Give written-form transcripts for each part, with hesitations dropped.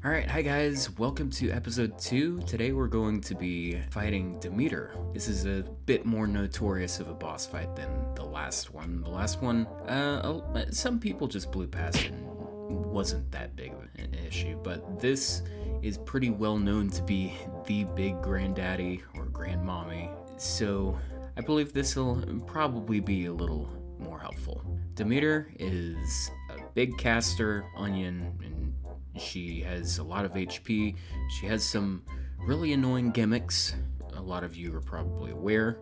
Alright, hi guys, welcome to episode 2. Today we're going to be fighting Demeter. This is a bit more notorious of a boss fight than the last one. The last one, some people just blew past it and wasn't that big of an issue, but this is pretty well known to be the big granddaddy or grandmommy, so I believe this will probably be a little more helpful. Demeter is a big caster, onion, and she has a lot of HP. She has some really annoying gimmicks. A lot of you are probably aware.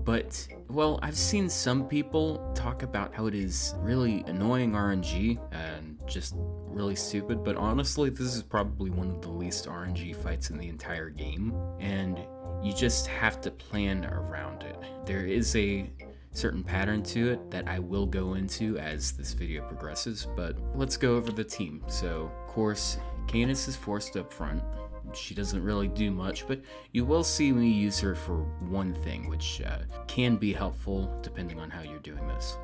But, well, I've seen some people talk about how it is really annoying RNG and just really stupid. But honestly, this is probably one of the least RNG fights in the entire game. And you just have to plan around it. There is a certain pattern to it that I will go into as this video progresses, but let's go over the team. So, of course, Canis is forced up front. She doesn't really do much, but you will see me use her for one thing, which can be helpful depending on how you're doing this.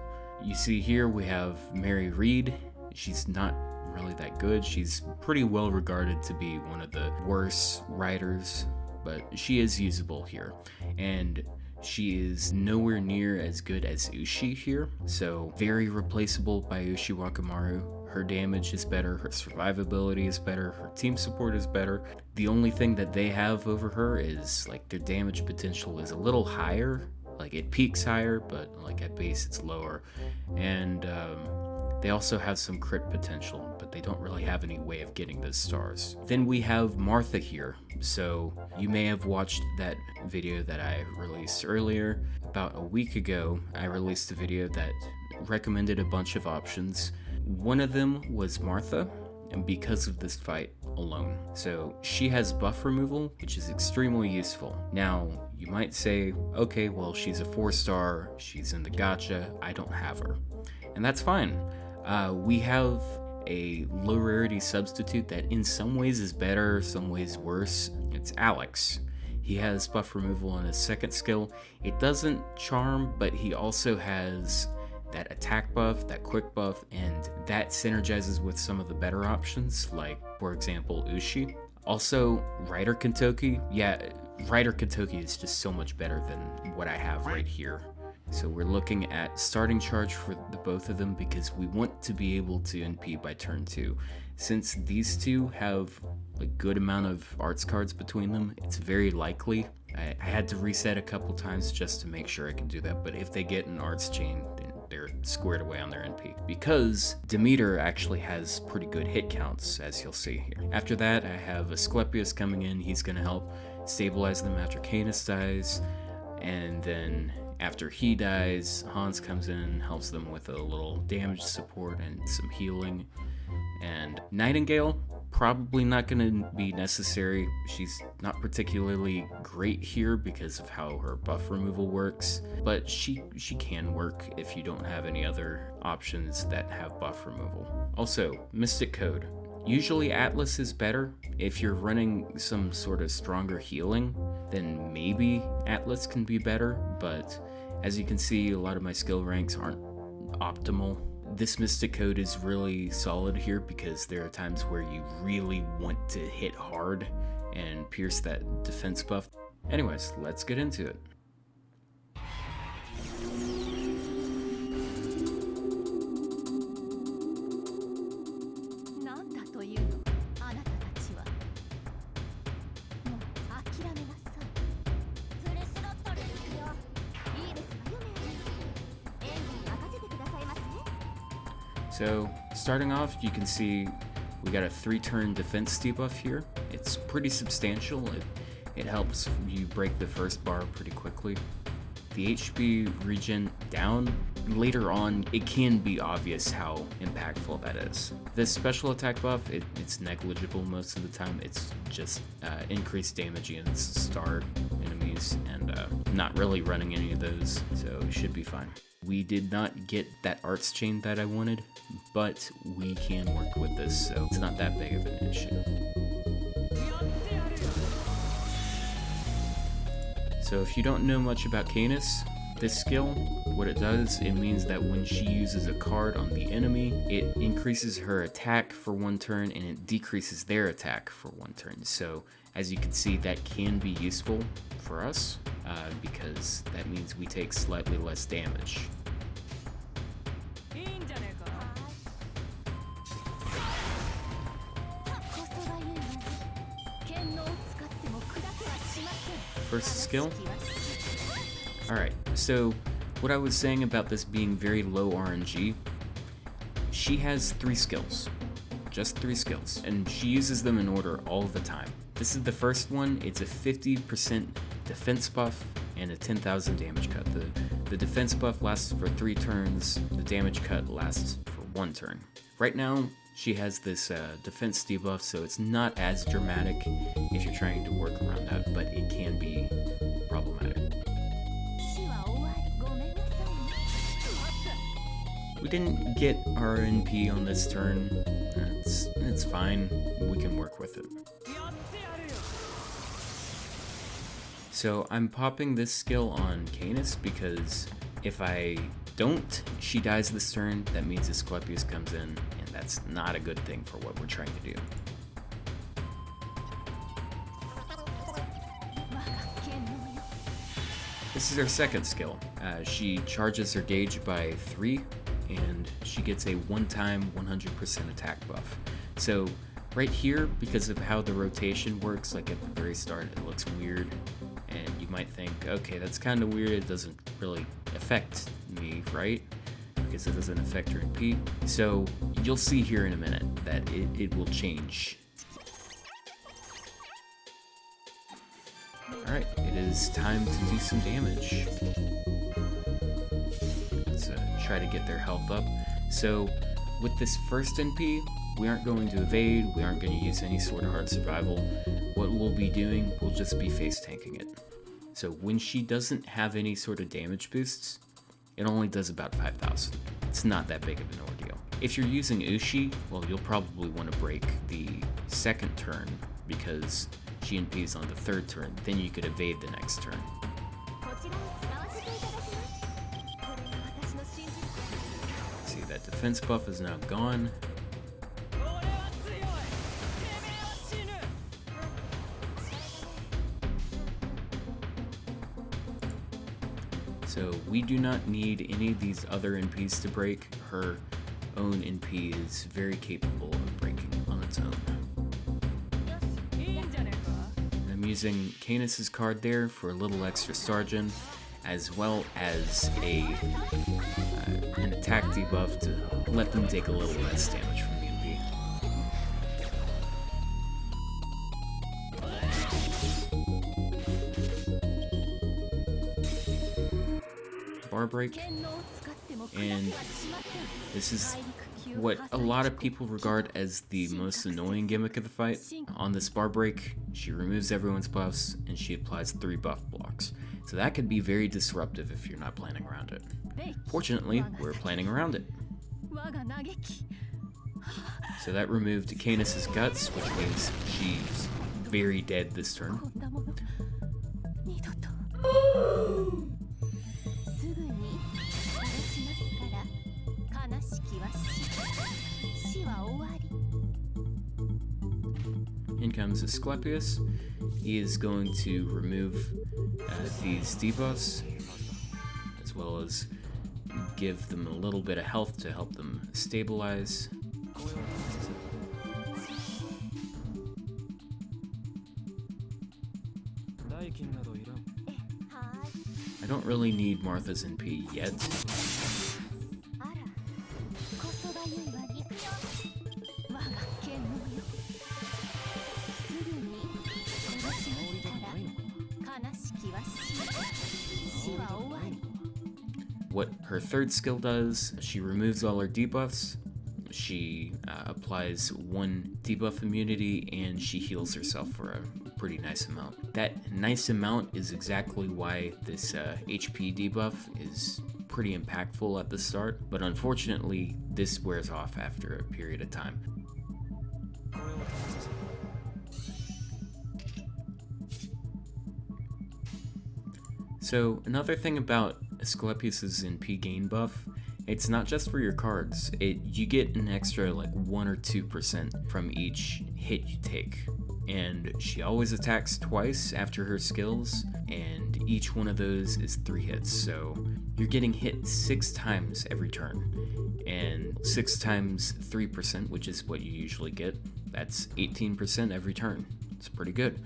You see here we have Mary Reed. She's not really that good. She's pretty well regarded to be one of the worst riders, but she is usable here. And she is nowhere near as good as Ushi here, so very replaceable by Ushi Wakamaru. Her damage is better, her survivability is better, her team support is better. The only thing that they have over her is like their damage potential is a little higher, like it peaks higher, but like at base it's lower. And they also have some crit potential, but they don't really have any way of getting those stars. Then we have Martha here. So you may have watched that video that I released earlier. About a week ago, I released a video that recommended a bunch of options. One of them was Martha, and because of this fight alone. So she has buff removal, which is extremely useful. Now, you might say, okay, well, she's a 4-star, she's in the gacha, I don't have her. And that's fine. We have a low rarity substitute that in some ways is better, some ways worse. It's Alex. He has buff removal on his second skill. It doesn't charm, but he also has that attack buff, that quick buff, and that synergizes with some of the better options, like, for example, Ushi. Also, Rider Kentoki. Yeah, Rider Kentoki is just so much better than what I have right here. So we're looking at starting charge for the both of them because we want to be able to NP by turn 2. Since these two have a good amount of arts cards between them, it's very likely. I had to reset a couple times just to make sure I can do that, but if they get an arts chain, then they're squared away on their NP. Because Demeter actually has pretty good hit counts, as you'll see here. After that, I have Asclepius coming in. He's going to help stabilize them after Canis dies, and then after he dies, Hans comes in, helps them with a little damage support and some healing. And Nightingale, probably not going to be necessary. She's not particularly great here because of how her buff removal works, but she can work if you don't have any other options that have buff removal. Also, Mystic Code. Usually Atlas is better. If you're running some sort of stronger healing, then maybe Atlas can be better, but as you can see, a lot of my skill ranks aren't optimal. This Mystic Code is really solid here because there are times where you really want to hit hard and pierce that defense buff. Anyways, let's get into it. So, starting off, you can see we got a 3-turn defense debuff here. It's pretty substantial. It helps you break the first bar pretty quickly. The HP regen down, later on, it can be obvious how impactful that is. This special attack buff, it's negligible most of the time. It's just increased damage against starred enemies, and not really running any of those, so it should be fine. We did not get that arts chain that I wanted, but we can work with this, so it's not that big of an issue. So if you don't know much about Canis, this skill What it does, it means that when she uses a card on the enemy, it increases her attack for 1 turn and it decreases their attack for 1 turn. So as you can see, that can be useful for us because that means we take slightly less damage. First skill. Alright, so what I was saying about this being very low RNG, she has 3 skills. Just 3 skills. And she uses them in order all the time. This is the first one. It's a 50% defense buff and a 10,000 damage cut. The defense buff lasts for 3 turns. The damage cut lasts for 1 turn. Right now, she has this defense debuff, so it's not as dramatic if you're trying to work around that, but it can be problematic. We didn't get our NP on this turn. It's fine. We can work with it. So I'm popping this skill on Canis because if I don't, she dies this turn. That means Asclepius comes in, and that's not a good thing for what we're trying to do. This is her second skill. She charges her gauge by 3, and she gets a one-time 100% attack buff. So right here, because of how the rotation works, like at the very start, it looks weird, and you might think, okay, that's kind of weird, it doesn't really affect me, right? Because it doesn't affect her NP. So you'll see here in a minute that it will change. Alright, it is time to do some damage. Let's try to get their health up. So with this first NP, we aren't going to evade, we aren't going to use any sort of hard survival. What we'll be doing will just be face tanking it. So when she doesn't have any sort of damage boosts, it only does about 5,000. It's not that big of an ordeal. If you're using Ushi, well, you'll probably want to break the second turn because she NPs on the third turn, then you could evade the next turn. See, that defense buff is now gone. So we do not need any of these other NPs to break. Her own NP is very capable of breaking on its own. I'm using Canis's card there for a little extra Sargent, as well as an attack debuff to let them take a little less damage from the NP. Bar break, and this is what a lot of people regard as the most annoying gimmick of the fight. On this bar break, she removes everyone's buffs and she applies 3 buff blocks. So that could be very disruptive if you're not planning around it. Fortunately, we're planning around it. So that removed Canis's guts, which means she's very dead this turn. In comes Asclepius. He is going to remove these debuffs, as well as give them a little bit of health to help them stabilize. I don't really need Martha's NP yet. What her third skill does, she removes all her debuffs, she applies 1 debuff immunity, and she heals herself for a pretty nice amount. That nice amount is exactly why this HP debuff is pretty impactful at the start, but unfortunately this wears off after a period of time. So another thing about Asclepius's NP gain buff, it's not just for your cards. You get an extra like 1 or 2% from each hit you take. And she always attacks twice after her skills, and each one of those is 3 hits. So you're getting hit 6 times every turn. And 6 times 3%, which is what you usually get, that's 18% every turn. It's pretty good.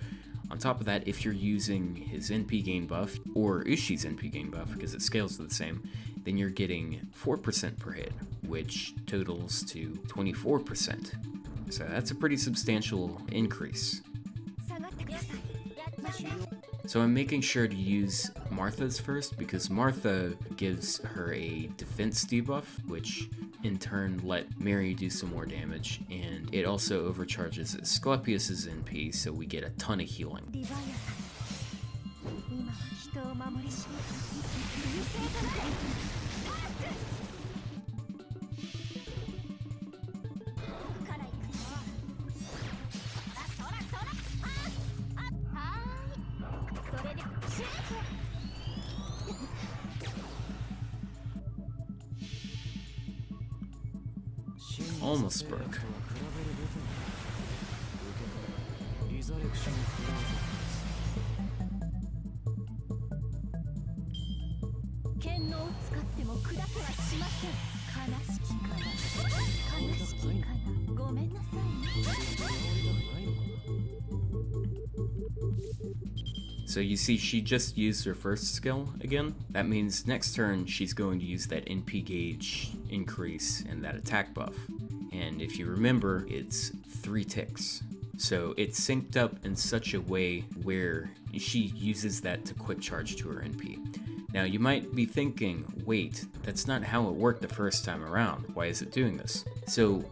On top of that, if you're using his NP gain buff, or Ushi's NP gain buff, because it scales to the same, then you're getting 4% per hit, which totals to 24%. So that's a pretty substantial increase. So I'm making sure to use Martha's first, because Martha gives her a defense debuff, which in turn let Mary do some more damage, and it also overcharges Asclepius's NP, so we get a ton of healing. Almost broke. So you see, she just used her first skill again. That means next turn she's going to use that NP gauge increase and that attack buff. And if you remember, it's 3 ticks. So it's synced up in such a way where she uses that to quick charge to her NP. Now you might be thinking, wait, that's not how it worked the first time around. Why is it doing this? So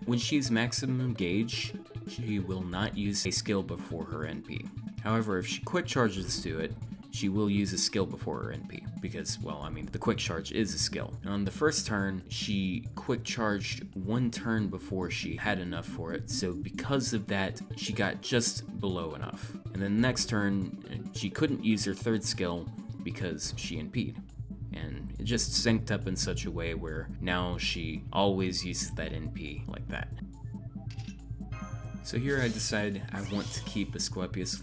when she's maximum gauge, she will not use a skill before her NP. However, if she quick charges to it, she will use a skill before her NP, because, well, I mean, the quick charge is a skill. And on the first turn, she quick charged 1 turn before she had enough for it, so because of that, she got just below enough. And then the next turn, she couldn't use her 3rd skill because she NP'd. And it just synced up in such a way where now she always uses that NP like that. So here I decide I want to keep Asclepius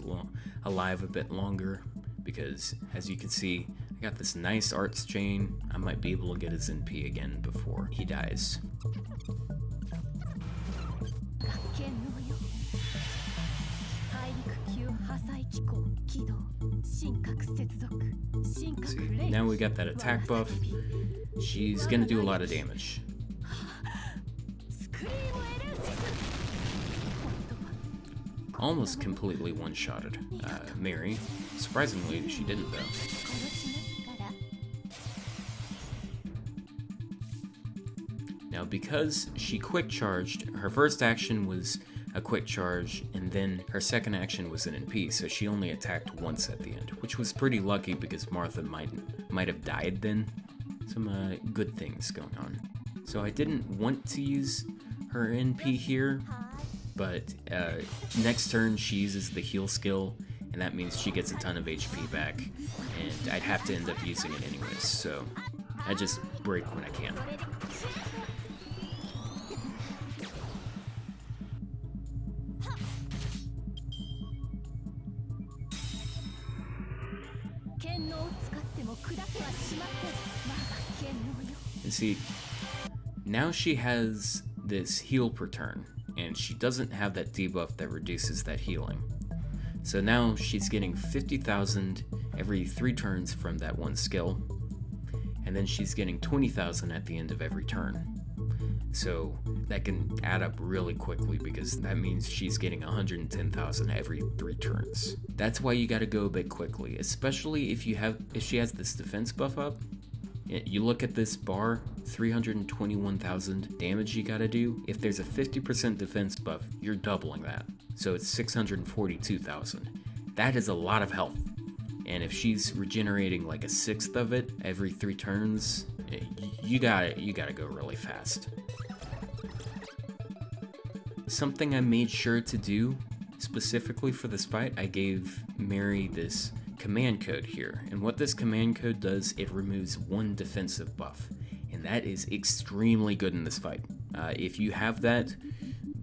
alive a bit longer, because as you can see, I got this nice arts chain. I might be able to get his NP again before he dies. See, now we got that attack buff. She's gonna do a lot of damage. Almost completely one-shotted Mary. Surprisingly, she didn't though. Now, because she quick charged, her first action was a quick charge, and then her second action was an NP, so she only attacked once at the end, which was pretty lucky because Martha might have died then. Some good things going on. So I didn't want to use her NP here, but next turn she uses the heal skill, and that means she gets a ton of HP back, and I'd have to end up using it anyways, so I just break when I can. And see, now she has this heal per turn, and she doesn't have that debuff that reduces that healing. So now she's getting 50,000 every 3 turns from that one skill, and then she's getting 20,000 at the end of every turn. So that can add up really quickly, because that means she's getting 110,000 every 3 turns. That's why you gotta go a bit quickly, especially if she has this defense buff up. You look at this bar, 321,000 damage you gotta do. If there's a 50% defense buff, you're doubling that. So it's 642,000. That is a lot of health. And if she's regenerating like a 1/6 of it every 3 turns, you gotta go really fast. Something I made sure to do specifically for this fight, I gave Mary this command code here, and what this command code does, it removes one defensive buff, and that is extremely good in this fight. If you have that,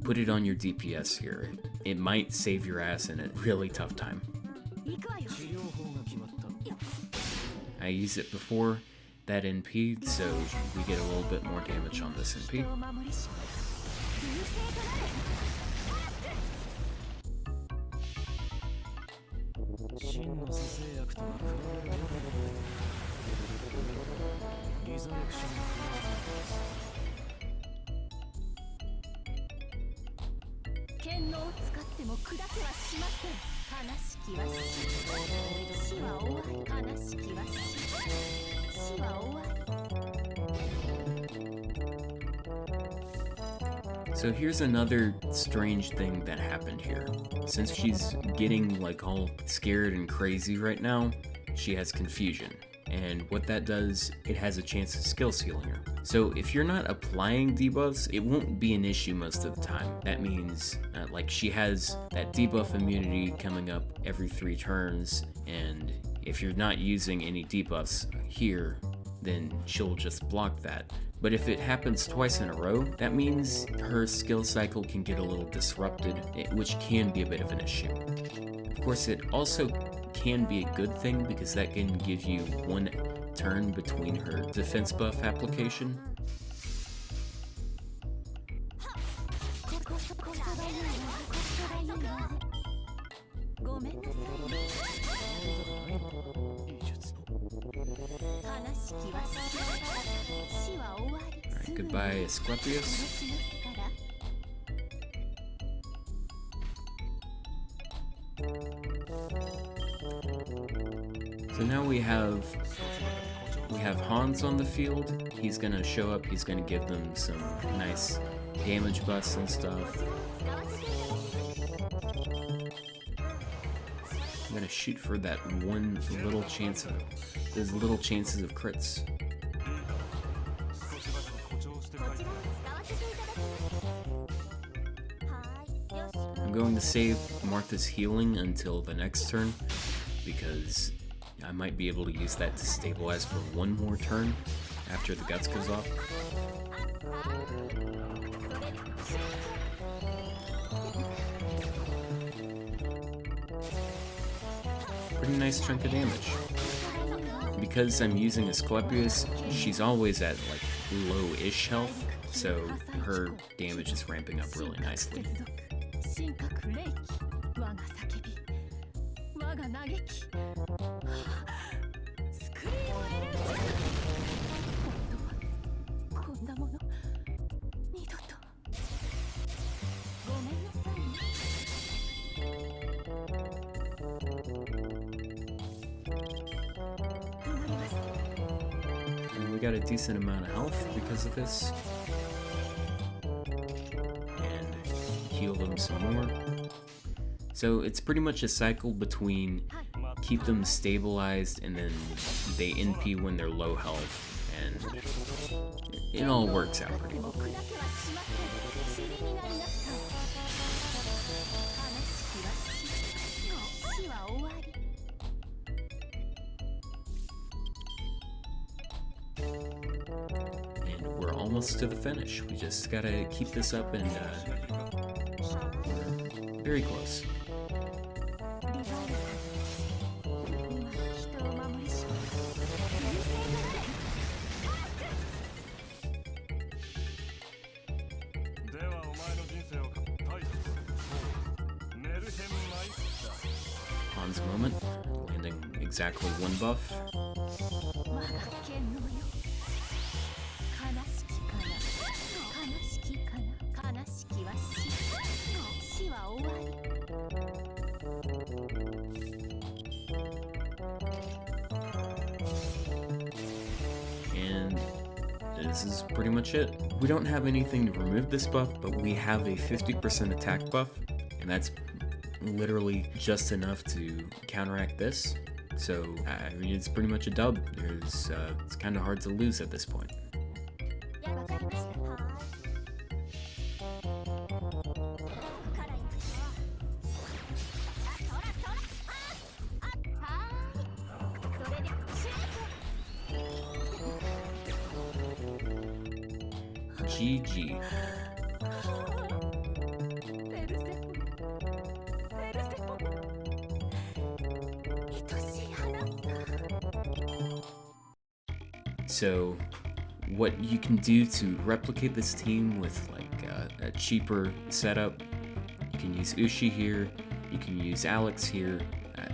put it on your DPS here. It might save your ass in a really tough time. I used it before that NP, so we get a little bit more damage on this NP. So here's another strange thing that happened here. Since she's getting like all scared and crazy right now, she has confusion. And what that does, it has a chance of skill sealing her. So if you're not applying debuffs, it won't be an issue most of the time. That means like she has that debuff immunity coming up every 3 turns, and if you're not using any debuffs here, then she'll just block that. But if it happens twice in a row, that means her skill cycle can get a little disrupted, which can be a bit of an issue. Of course, it also can be a good thing because that can give you 1 turn between her defense buff application. Alright, goodbye Asclepius. So now we have Hans on the field. He's gonna show up, he's gonna give them some nice damage buffs and stuff. I'm gonna shoot for that one little chance of those little chances of crits. I'm going to save Martha's healing until the next turn because I might be able to use that to stabilize for 1 more turn after the guts goes off. Pretty nice chunk of damage. Because I'm using Asclepius, she's always at like low-ish health, so her damage is ramping up really nicely. We got a decent amount of health because of this, and heal them some more. So it's pretty much a cycle between keep them stabilized and then they NP when they're low health, and it all works out pretty well. Almost to the finish. We just gotta keep this up, and we're very close. Han's moment, landing exactly 1 buff. And this is pretty much it. We don't have anything to remove this buff, but we have a 50% attack buff, and that's literally just enough to counteract this. So, I mean, it's pretty much a dub. It's kind of hard to lose at this point. GG. So, what you can do to replicate this team with like a cheaper setup, you can use Ushi here, you can use Alex here.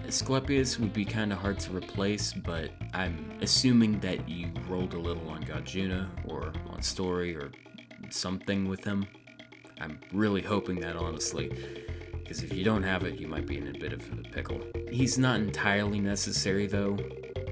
Asclepius would be kind of hard to replace, but I'm assuming that you rolled a little on Gajuna or on Story or something with him. I'm really hoping that, honestly, because if you don't have it, you might be in a bit of a pickle. He's not entirely necessary though.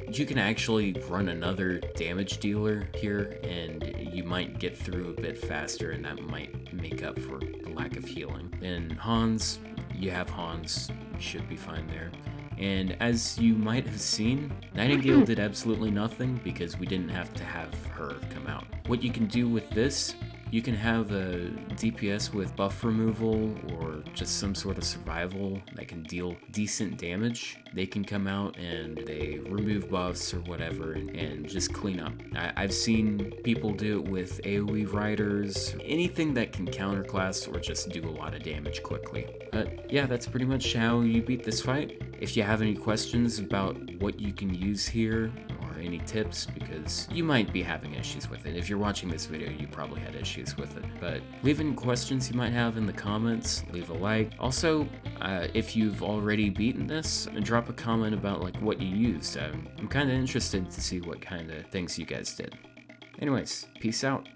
You can actually run another damage dealer here, and you might get through a bit faster, and that might make up for the lack of healing. And Hans, you have Hans, you should be fine there. And as you might have seen, Nightingale did absolutely nothing because we didn't have to have her come out. What you can do with this, you can have a DPS with buff removal or just some sort of survival that can deal decent damage. They can come out and they remove buffs or whatever and just clean up. I've seen people do it with AoE riders, anything that can counterclass or just do a lot of damage quickly. But yeah, that's pretty much how you beat this fight. If you have any questions about what you can use here, or any tips, because you might be having issues with it. If you're watching this video, you probably had issues with it. But leave any questions you might have in the comments, leave a like. Also, if you've already beaten this, drop a comment about like what you used. I'm kind of interested to see what kind of things you guys did. Anyways, peace out.